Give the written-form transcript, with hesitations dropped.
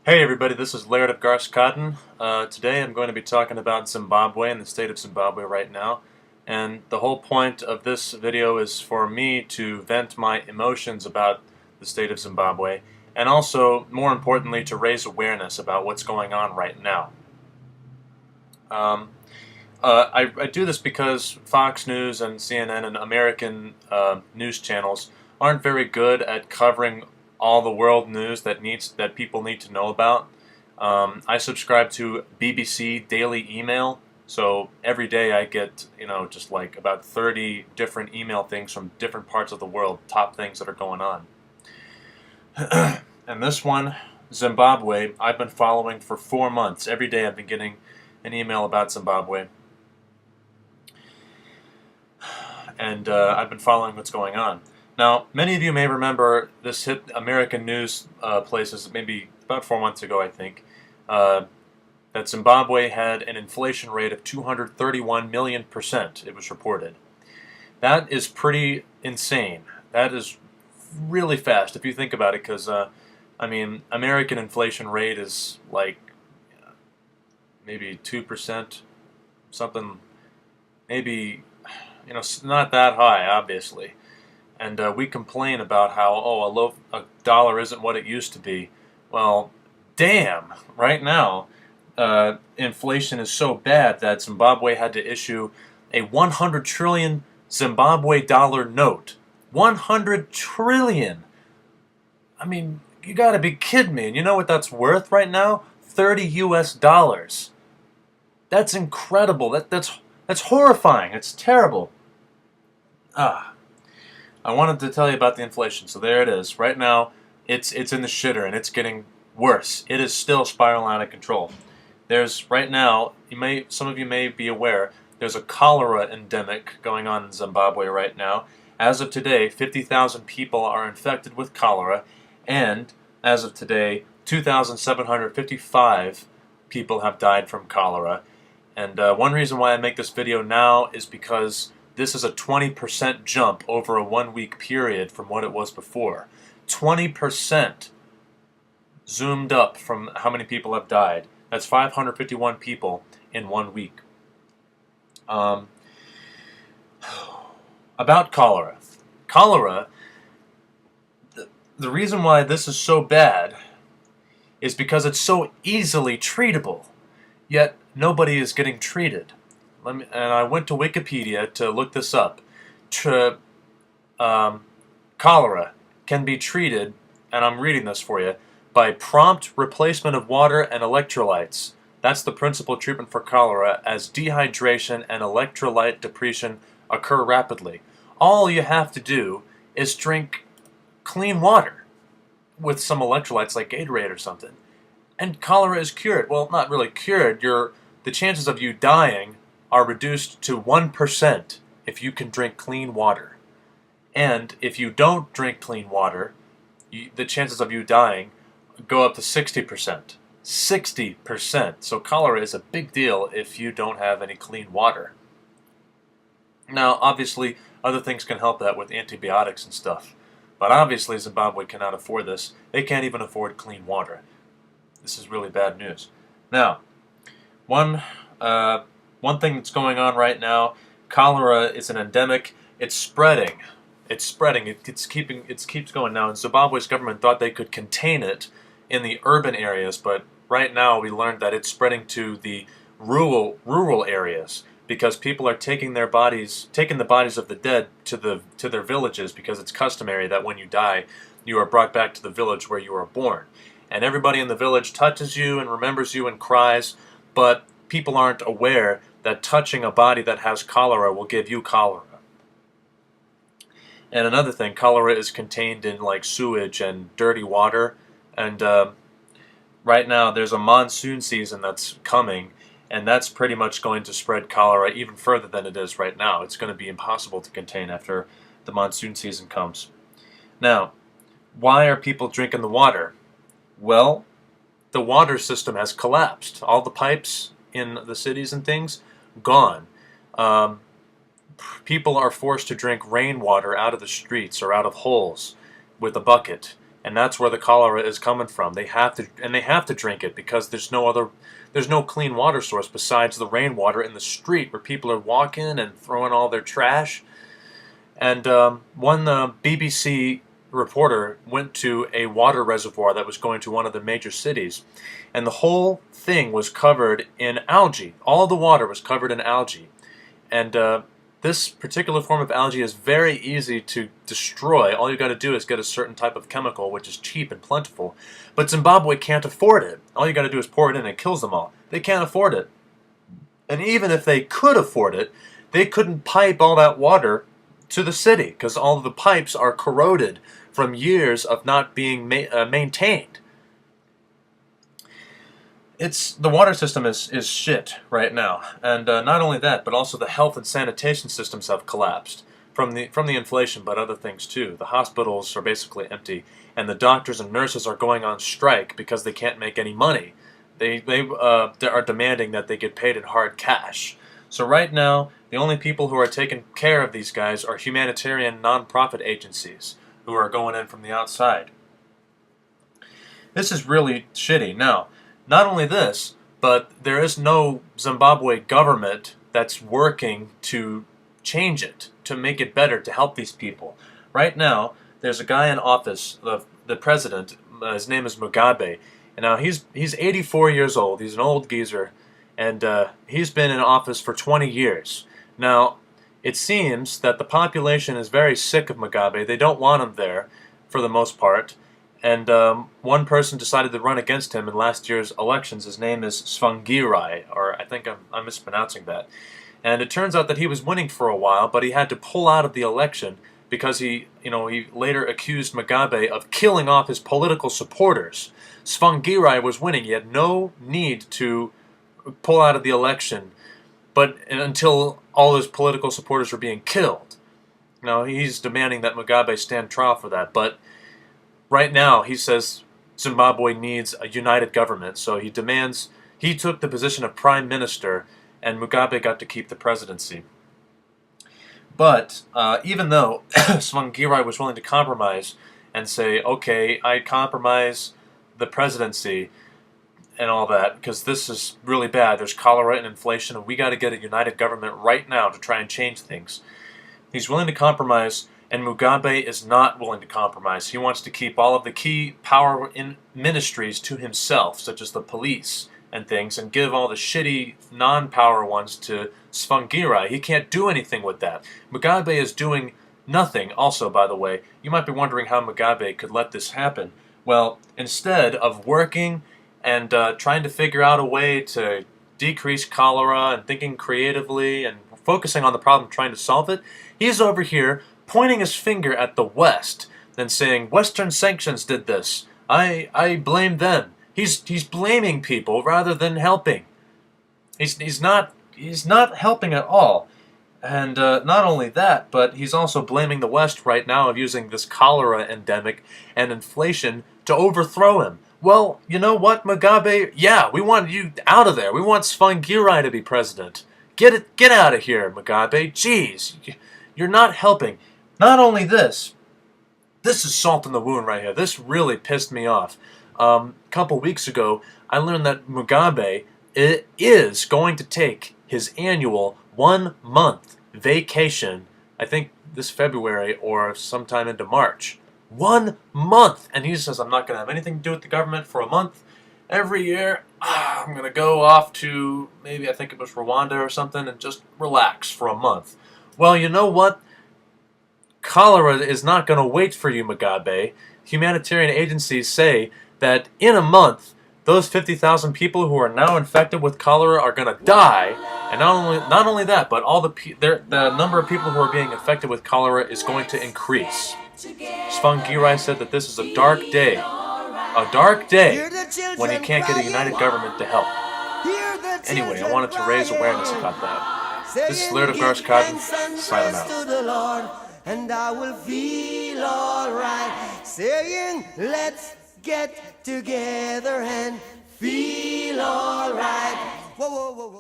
Hey everybody, this is Laird of Garskottin. Today I'm going to be talking about Zimbabwe and the state of Zimbabwe right now. And the whole point of this video is for me to vent my emotions about the state of Zimbabwe, and also, more importantly, to raise awareness about what's going on right now. I do this because Fox News and CNN and American news channels aren't very good at covering all the world news that people need to know about. I subscribe to BBC Daily Email, so every day I get, just like about 30 different email things from different parts of the world, top things that are going on. And this one, Zimbabwe, I've been following for 4 months. Every day I've been getting an email about Zimbabwe. And I've been following what's going on. Now, many of you may remember this hit American news places maybe about 4 months ago, I think, that Zimbabwe had an inflation rate of 231 million%, it was reported. That is pretty insane. That is really fast if you think about it, because, American inflation rate is like maybe 2%, something, maybe, not that high, obviously. And we complain about how, a dollar isn't what it used to be. Well, damn, right now, inflation is so bad that Zimbabwe had to issue a 100 trillion Zimbabwe dollar note. 100 trillion! I mean, you gotta be kidding me. And you know what that's worth right now? 30 US dollars. That's incredible. That's horrifying. It's terrible. I wanted to tell you about the inflation, so there it is. Right now, it's in the shitter, and it's getting worse. It is still spiraling out of control. There's, right now, some of you may be aware, there's a cholera endemic going on in Zimbabwe right now. As of today, 50,000 people are infected with cholera, and as of today, 2,755 people have died from cholera. And one reason why I make this video now is because this is a 20% jump over a 1-week period from what it was before. 20% zoomed up from how many people have died. That's 551 people in 1 week. About cholera. Cholera, the reason why this is so bad is because it's so easily treatable, yet nobody is getting treated. And I went to Wikipedia to look this up. Cholera can be treated, and I'm reading this for you, by prompt replacement of water and electrolytes. That's the principal treatment for cholera, as dehydration and electrolyte depletion occur rapidly. All you have to do is drink clean water with some electrolytes like Gatorade or something, and cholera is cured. Well, not really cured. The chances of you dying are reduced to 1% if you can drink clean water. And if you don't drink clean water, the chances of you dying go up to 60%. 60%! So cholera is a big deal if you don't have any clean water. Now, obviously, other things can help that with antibiotics and stuff. But obviously, Zimbabwe cannot afford this. They can't even afford clean water. This is really bad news. Now, one thing that's going on right now, cholera is an endemic. It's spreading. It's spreading. It keeps going now. And Zimbabwe's government thought they could contain it in the urban areas, but right now we learned that it's spreading to the rural areas, because people are taking the bodies of the dead to their villages, because it's customary that when you die, you are brought back to the village where you were born. And everybody in the village touches you and remembers you and cries, but people aren't aware that touching a body that has cholera will give you cholera. And another thing, cholera is contained in like sewage and dirty water, and right now there's a monsoon season that's coming, and that's pretty much going to spread cholera even further than it is right now. It's going to be impossible to contain after the monsoon season comes. Now, why are people drinking the water? Well, the water system has collapsed. All the pipes in the cities and things, gone. People are forced to drink rainwater out of the streets or out of holes with a bucket. and that's where the cholera is coming from. They have to drink it because there's no clean water source besides the rainwater in the street where people are walking and throwing all their trash. And one BBC reporter went to a water reservoir that was going to one of the major cities, and the whole thing was covered in algae. All the water was covered in algae, and this particular form of algae is very easy to destroy. All you got to do is get a certain type of chemical, which is cheap and plentiful. But Zimbabwe can't afford it. All you got to do is pour it in and it kills them all. They can't afford it. And even if they could afford it, they couldn't pipe all that water to the city because all of the pipes are corroded from years of not being maintained. The water system is shit right now, and not only that, but also the health and sanitation systems have collapsed from the inflation, but other things too. The hospitals are basically empty, and the doctors and nurses are going on strike because they can't make any money. They are demanding that they get paid in hard cash. So right now, the only people who are taking care of these guys are humanitarian non-profit agencies who are going in from the outside. This is really shitty. Now, not only this, but there is no Zimbabwe government that's working to change it, to make it better, to help these people. Right now, there's a guy in office, the president, his name is Mugabe, and now he's 84 years old, he's an old geezer, and he's been in office for 20 years. Now, it seems that the population is very sick of Mugabe. They don't want him there, for the most part. And one person decided to run against him in last year's elections. His name is Tsvangirai, or I think I'm mispronouncing that. And it turns out that he was winning for a while, but he had to pull out of the election because he later accused Mugabe of killing off his political supporters. Tsvangirai was winning. He had no need to pull out of the election, but until all his political supporters were being killed. Now, he's demanding that Mugabe stand trial for that, but right now, he says Zimbabwe needs a united government, so he took the position of prime minister, and Mugabe got to keep the presidency. But even though Tsvangirai was willing to compromise and say, okay, I compromise the presidency and all that, because this is really bad, there's cholera and inflation, and we got to get a united government right now to try and change things. He's willing to compromise, and Mugabe is not willing to compromise. He wants to keep all of the key power in ministries to himself, such as the police and things, and give all the shitty non-power ones to Tsvangirai. He can't do anything with that. Mugabe is doing nothing. Also, by the way, you might be wondering how Mugabe could let this happen. Well, instead of working and trying to figure out a way to decrease cholera and thinking creatively and focusing on the problem, trying to solve it, he's over here pointing his finger at the West and saying, Western sanctions did this. I blame them. He's blaming people rather than helping. He's not helping at all. And not only that, but he's also blaming the West right now of using this cholera endemic and inflation to overthrow him. Well, you know what, Mugabe? Yeah, we want you out of there. We want Tsvangirai to be president. Get out of here, Mugabe. Jeez, you're not helping. Not only this is salt in the wound right here. This really pissed me off. A couple weeks ago, I learned that Mugabe is going to take his annual 1-month vacation, I think this February or sometime into March. 1 month! And he says, I'm not going to have anything to do with the government for a month. Every year, I'm going to go off to, maybe I think it was Rwanda or something, and just relax for a month. Well, you know what? Cholera is not going to wait for you, Mugabe. Humanitarian agencies say that in a month, those 50,000 people who are now infected with cholera are going to die. And not only that, but all the number of people who are being infected with cholera is going to increase. Tsvangirai said that this is a dark day when he can't get a united government to help. Anyway, I wanted to raise awareness about that. This is Laird of Garskadden, signing out. And I will feel alright, saying, let's get together and feel alright. Whoa, whoa, whoa, whoa.